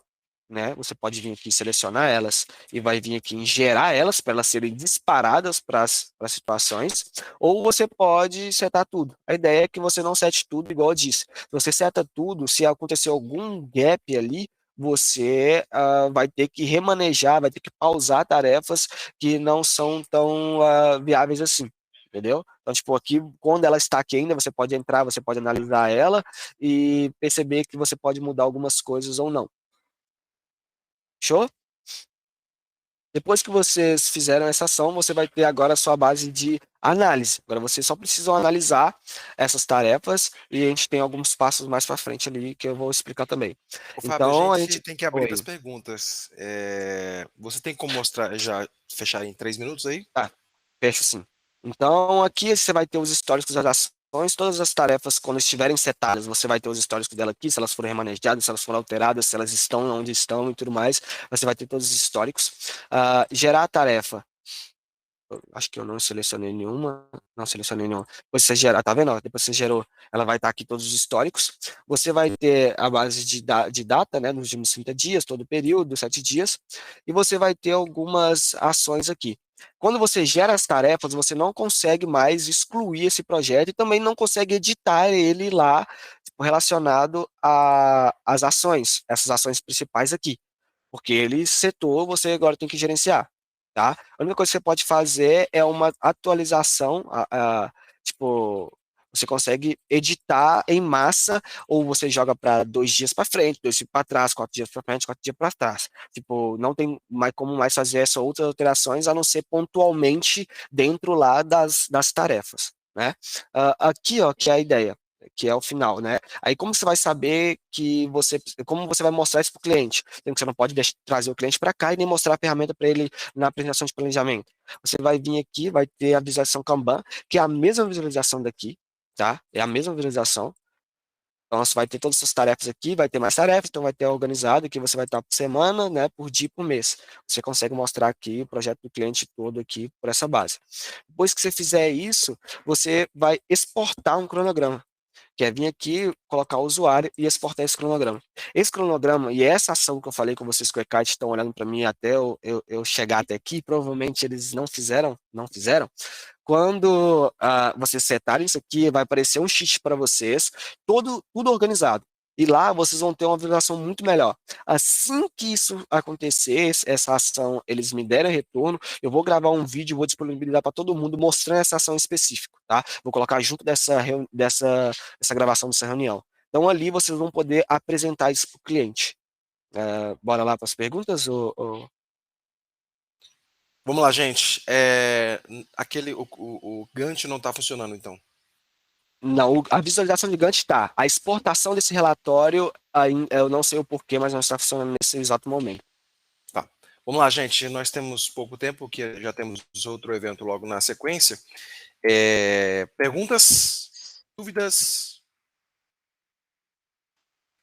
né? Você pode vir aqui selecionar elas e vai vir aqui em gerar elas para elas serem disparadas para as situações, ou você pode setar tudo. A ideia é que você não sete tudo, igual eu disse. Se você seta tudo, se acontecer algum gap ali, você vai ter que remanejar, vai ter que pausar tarefas que não são tão viáveis assim. Entendeu? Então, tipo, aqui, quando ela está aqui ainda, você pode entrar, você pode analisar ela e perceber que você pode mudar algumas coisas ou não. Show? Depois que vocês fizeram essa ação, você vai ter agora a sua base de análise. Agora vocês só precisam analisar essas tarefas e a gente tem alguns passos mais para frente ali que eu vou explicar também. Ô, Fábio, Então, a gente tem que abrir Oi. para as perguntas. Você tem como mostrar, já fechar em 3 minutos aí? Tá, fecho sim. Então, aqui você vai ter os históricos das ações, todas as tarefas, quando estiverem setadas, você vai ter os históricos dela aqui, se elas forem remanejadas, se elas forem alteradas, se elas estão onde estão e tudo mais, você vai ter todos os históricos. Gerar a tarefa. Acho que eu não selecionei nenhuma. Não selecionei nenhuma. Depois você gerar, tá vendo? Depois você gerou, ela vai estar aqui todos os históricos. Você vai ter a base de data, né? Nos últimos 30 dias, todo o período, 7 dias. E você vai ter algumas ações aqui. Quando você gera as tarefas, você não consegue mais excluir esse projeto e também não consegue editar ele lá, tipo, relacionado às ações, essas ações principais aqui. Porque ele setou, você agora tem que gerenciar. Tá? A única coisa que você pode fazer é uma atualização, tipo, você consegue editar em massa, ou você joga para 2 dias para frente, 2 dias para trás, 4 dias para frente, 4 dias para trás. Tipo, não tem mais como mais fazer essas outras alterações, a não ser pontualmente dentro lá das tarefas, né? Aqui, ó, que é a ideia. que é o final, né? Aí como você vai saber como você vai mostrar isso para o cliente? Sendo que você não pode trazer o cliente para cá e nem mostrar a ferramenta para ele na apresentação de planejamento. Você vai vir aqui, vai ter a visualização Kanban, que é a mesma visualização daqui, tá? É a mesma visualização. Então, você vai ter todas essas tarefas aqui, vai ter mais tarefas, então vai ter organizado, que você vai estar por semana, né, por dia e por mês. Você consegue mostrar aqui o projeto do cliente todo aqui por essa base. Depois que você fizer isso, você vai exportar um cronograma, que é vir aqui, colocar o usuário e exportar esse cronograma. Esse cronograma e essa ação que eu falei com vocês que o eKite estão olhando para mim até eu chegar até aqui, provavelmente eles não fizeram. Quando vocês setarem isso aqui, vai aparecer um sheet para vocês, tudo organizado. E lá vocês vão ter uma visualização muito melhor. Assim que isso acontecer, essa ação, eles me derem retorno, eu vou gravar um vídeo, vou disponibilizar para todo mundo mostrando essa ação específica, tá? Vou colocar junto dessa gravação dessa reunião. Então ali vocês vão poder apresentar isso para o cliente. Bora lá para as perguntas? Vamos lá, gente. O Gantt não está funcionando, então. Não, a visualização de Gantt está. A exportação desse relatório, eu não sei o porquê, mas não está funcionando nesse exato momento. Tá. Vamos lá, gente. Nós temos pouco tempo, que já temos outro evento logo na sequência. Perguntas? Dúvidas?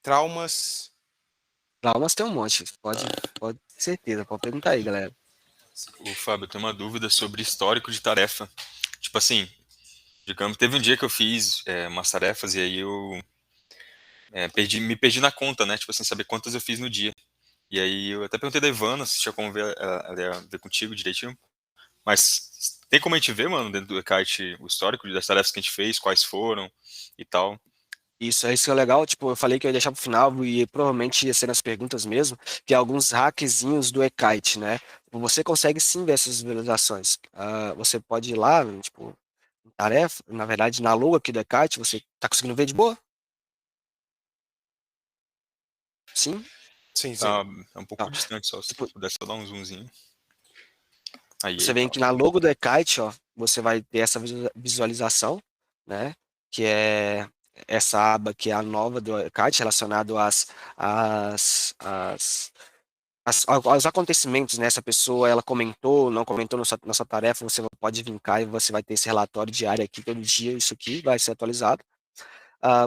Traumas? Traumas tem um monte. Pode ter certeza. Pode perguntar aí, galera. O Fábio, eu tenho uma dúvida sobre histórico de tarefa. Tipo assim, digamos, teve um dia que eu fiz umas tarefas e aí eu me perdi na conta, né? Tipo assim, saber quantas eu fiz no dia. E aí eu até perguntei da Ivana se tinha como ver contigo direitinho. Mas tem como a gente ver, mano, dentro do eKite, o histórico das tarefas que a gente fez, quais foram e tal. Isso é legal, tipo, eu falei que eu ia deixar pro final e provavelmente ia ser nas perguntas mesmo, que é alguns hackzinhos do eKite, né? Você consegue sim ver essas visualizações. Você pode ir lá, tipo, em tarefa, na verdade, na logo aqui do eKite, você tá conseguindo ver de boa? Sim? Sim. É um pouco distante só, se pudesse só dar um zoomzinho. Aí, você vem aqui na logo do eKite, ó, você vai ter essa visualização, né? Que é essa aba que é a nova do eKite, relacionado aos acontecimentos, né? Essa pessoa, ela comentou, não comentou na sua tarefa, você pode vir cá e você vai ter esse relatório diário aqui, todo dia, isso aqui vai ser atualizado.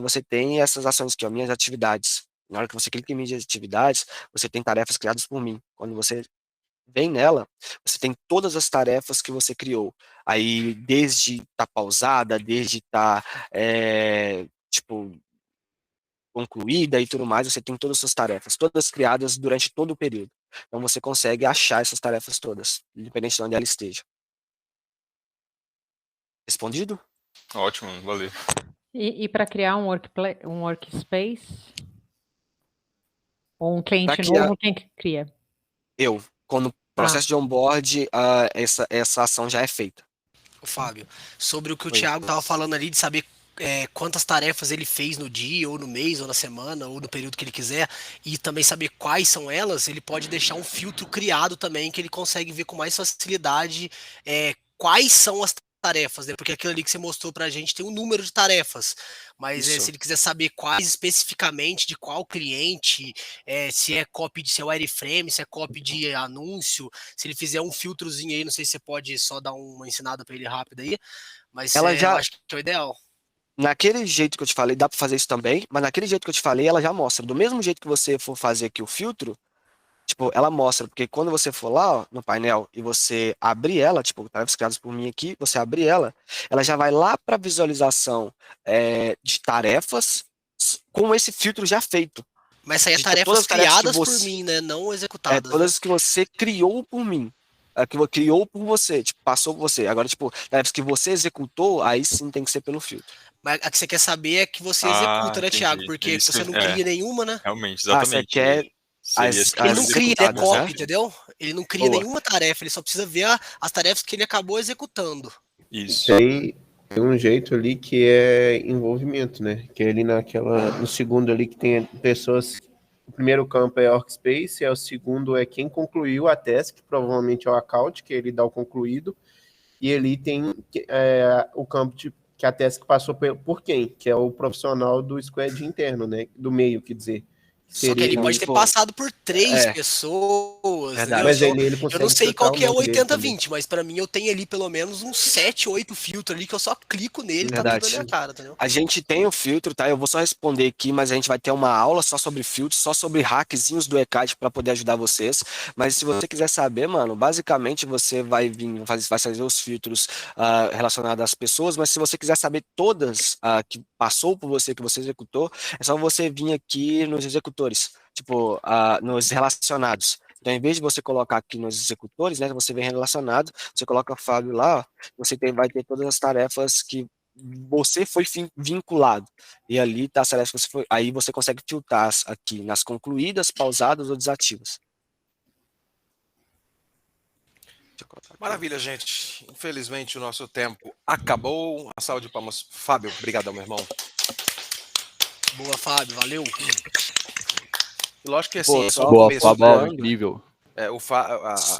Você tem essas ações aqui, ó, minhas atividades. Na hora que você clica em minhas atividades, você tem tarefas criadas por mim. Quando você vem nela, você tem todas as tarefas que você criou. Aí, desde estar pausada, desde estar, tipo, concluída e tudo mais, você tem todas as suas tarefas, todas criadas durante todo o período. Então, você consegue achar essas tarefas todas, independente de onde ela esteja. Respondido? ótimo, valeu. E para criar um workspace? Ou um cliente novo, quem que cria? Quando o processo de onboard, essa ação já é feita. Fábio, sobre o que o Thiago estava falando ali, de saber quantas tarefas ele fez no dia, ou no mês, ou na semana, ou no período que ele quiser, e também saber quais são elas, ele pode deixar um filtro criado também, que ele consegue ver com mais facilidade quais são as tarefas, né? Porque aquilo ali que você mostrou pra gente tem um número de tarefas, mas se ele quiser saber quais especificamente, de qual cliente, se é copy de seu wireframe, se é copy de anúncio, se ele fizer um filtrozinho aí, não sei se você pode só dar uma ensinada para ele rápido aí, mas eu acho que é o ideal. Naquele jeito que eu te falei, dá para fazer isso também, mas naquele jeito que eu te falei, ela já mostra. Do mesmo jeito que você for fazer aqui o filtro, tipo, ela mostra, porque quando você for lá, ó, no painel e você abrir ela, tipo, tarefas criadas por mim aqui, você abrir ela já vai lá para visualização de tarefas com esse filtro já feito. Mas isso aí é tarefas criadas por mim, né? Não executadas. Todas que você criou por mim. Que criou por você, tipo, passou por você. Agora, tipo, tarefas que você executou, aí sim tem que ser pelo filtro. Mas a que você quer saber é que você executa, né, Thiago? Porque você não cria nenhuma, né? Realmente, exatamente. Você quer ele não cria, ele é copy, entendeu? Ele não cria nenhuma tarefa, ele só precisa ver as tarefas que ele acabou executando. Isso. Tem um jeito ali que é envolvimento, né? Que é ali no segundo ali que tem pessoas. O primeiro campo é Workspace, o segundo é quem concluiu a task, que provavelmente é o account, que ele dá o concluído, e ali tem o campo de que a task passou por quem? Que é o profissional do squad interno, né? Do meio, quer dizer. Só que ele pode ter passado por 3 pessoas. Mas eu não sei qual que é o 80-20, mas pra mim eu tenho ali pelo menos uns 7, 8 filtros ali que eu só clico nele e tá tudo na minha cara, entendeu? A gente tem o filtro, tá? Eu vou só responder aqui, mas a gente vai ter uma aula só sobre filtros, só sobre hackzinhos do e-kite para poder ajudar vocês. Mas se você quiser saber, mano, basicamente você vai vir, vai fazer os filtros relacionados às pessoas, mas se você quiser saber todas que passou por você, que você executou, é só você vir aqui nos executores, tipo, nos relacionados. Então, em vez de você colocar aqui nos executores, né, você vem relacionado, você coloca o Fábio lá, você vai ter todas as tarefas que você foi vinculado. E ali tá as tarefas que você foi. Aí você consegue filtrar aqui nas concluídas, pausadas ou desativas. Maravilha, gente. Infelizmente o nosso tempo acabou. Uma salva de palmas. Fábio, obrigadão, meu irmão. Boa, Fábio, valeu. Lógico que assim, boa, Fábio, incrível.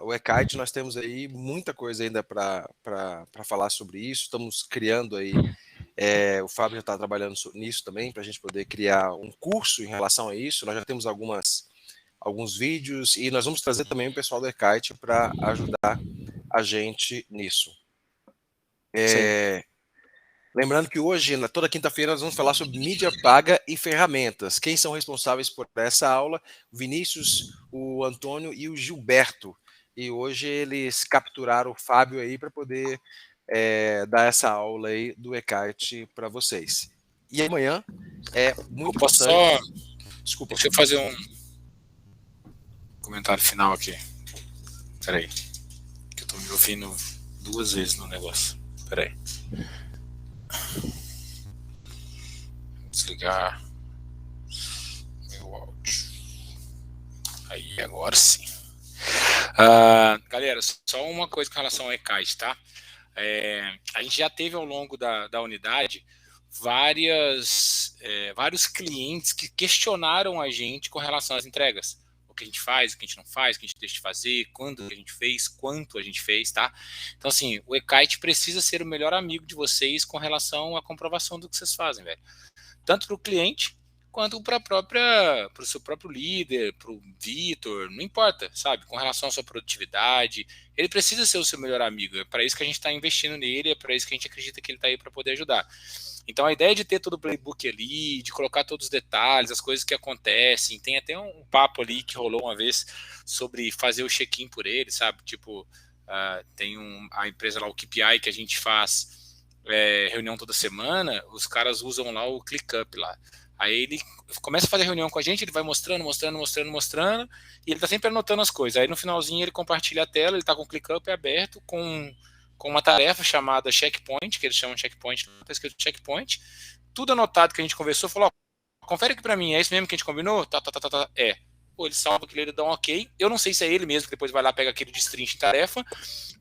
O e-kite, nós temos aí muita coisa ainda para falar sobre isso. Estamos criando aí. O Fábio já está trabalhando nisso também, para a gente poder criar um curso em relação a isso. Nós já temos alguns vídeos e nós vamos trazer também o pessoal do e-kite para ajudar a gente nisso. Lembrando que hoje, toda quinta-feira, nós vamos falar sobre mídia paga e ferramentas. Quem são responsáveis por essa aula? O Vinícius, o Antônio e o Gilberto. E hoje eles capturaram o Fábio aí para poder dar essa aula aí do e-kite para vocês. E amanhã é muito importante. Desculpa. Deixa eu fazer um comentário final aqui. Peraí. Que eu tô me ouvindo 2 vezes no negócio. Peraí. Desligar meu áudio. Aí, agora sim. Galera, só uma coisa com relação ao e-kite, tá? A gente já teve ao longo da unidade vários clientes que questionaram a gente com relação às entregas. O que a gente faz, o que a gente não faz, o que a gente deixa de fazer, quando a gente fez, quanto a gente fez, tá? Então, assim, o e-kite precisa ser o melhor amigo de vocês com relação à comprovação do que vocês fazem, velho. Tanto para o cliente, quanto para o seu próprio líder, para o Vitor, não importa, sabe? Com relação à sua produtividade, ele precisa ser o seu melhor amigo. É para isso que a gente está investindo nele, é para isso que a gente acredita que ele está aí para poder ajudar. Então, a ideia de ter todo o playbook ali, de colocar todos os detalhes, as coisas que acontecem, tem até um papo ali que rolou uma vez sobre fazer o check-in por ele, sabe? Tipo, tem a empresa lá, o KPI, que a gente faz reunião toda semana, os caras usam lá o ClickUp lá. Aí ele começa a fazer reunião com a gente, ele vai mostrando, e ele tá sempre anotando as coisas. Aí no finalzinho ele compartilha a tela, ele tá com o ClickUp aberto, com uma tarefa chamada checkpoint, que eles chamam de checkpoint, tá escrito checkpoint, tudo anotado que a gente conversou, falou, confere aqui pra mim, é isso mesmo que a gente combinou? Tá. Pô, ele salva aquilo, ele dá um ok, eu não sei se é ele mesmo que depois vai lá, pega aquele destrinche de tarefa,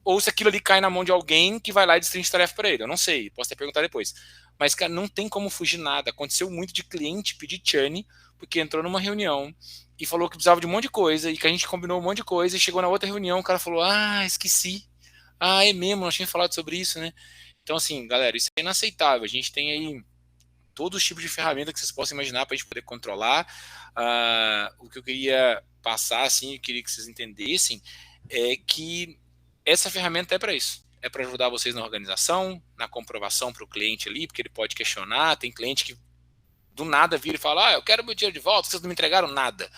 ou se aquilo ali cai na mão de alguém que vai lá e destrinche tarefa pra ele, eu não sei, posso até perguntar depois. Mas, cara, não tem como fugir nada, aconteceu muito de cliente pedir churn, porque entrou numa reunião e falou que precisava de um monte de coisa, e que a gente combinou um monte de coisa, e chegou na outra reunião, o cara falou, esqueci. É mesmo, nós tínhamos falado sobre isso, né? Então, assim, galera, isso é inaceitável. A gente tem aí todos os tipos de ferramenta que vocês possam imaginar para a gente poder controlar. O que eu queria passar, assim, eu queria que vocês entendessem, é que essa ferramenta é para isso. É para ajudar vocês na organização, na comprovação para o cliente ali, porque ele pode questionar. Tem cliente que do nada vira e fala, eu quero meu dinheiro de volta, vocês não me entregaram nada.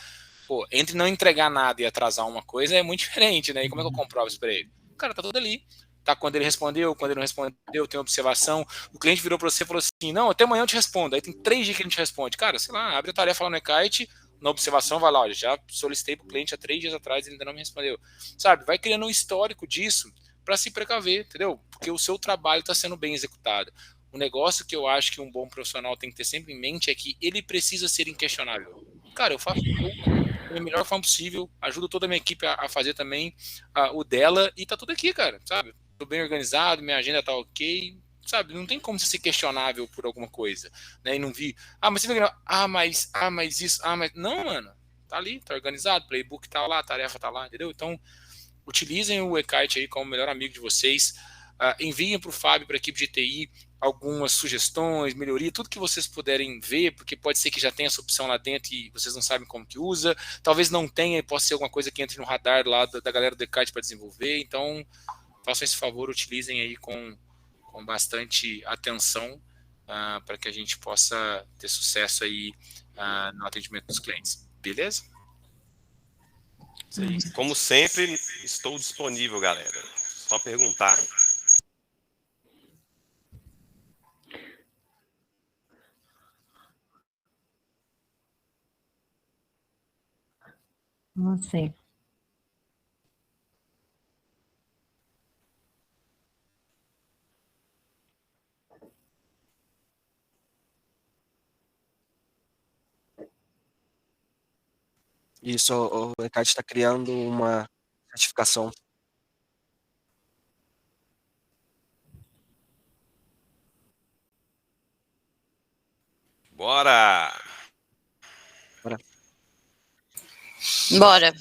Pô, entre não entregar nada e atrasar uma coisa é muito diferente, né? E como é que eu comprovo isso para ele? Cara, tá tudo ali. Tá quando ele respondeu, quando ele não respondeu, tem observação. O cliente virou para você e falou assim, não, até amanhã eu te respondo. Aí tem 3 dias que ele não te responde. Cara, sei lá, abre a tarefa lá no e-kite, na observação vai lá, olha, já solicitei pro cliente há 3 dias atrás, ele ainda não me respondeu. Sabe, vai criando um histórico disso para se precaver, entendeu? Porque o seu trabalho está sendo bem executado. O negócio que eu acho que um bom profissional tem que ter sempre em mente é que ele precisa ser inquestionável. Cara, eu faço da melhor forma possível, ajudo toda a minha equipe a fazer também o dela, e tá tudo aqui, cara, sabe? Tô bem organizado, minha agenda tá ok, sabe? Não tem como você ser questionável por alguma coisa, né? E não vi, mas você vai mas isso, mas... Não, mano, tá ali, tá organizado, playbook tá lá, a tarefa tá lá, entendeu? Então, utilizem o e-kite aí como o melhor amigo de vocês. enviem para o Fábio, para a equipe de TI, algumas sugestões, melhoria, tudo que vocês puderem ver, porque pode ser que já tenha essa opção lá dentro e vocês não sabem como que usa, talvez não tenha e possa ser alguma coisa que entre no radar lá da galera do ECAT para desenvolver, então façam esse favor, utilizem aí com bastante atenção para que a gente possa ter sucesso aí no atendimento dos clientes, beleza? Como sempre, estou disponível, galera, só perguntar. Não sei. Isso, o ECAT está criando uma certificação. Bora! Bora. Bora.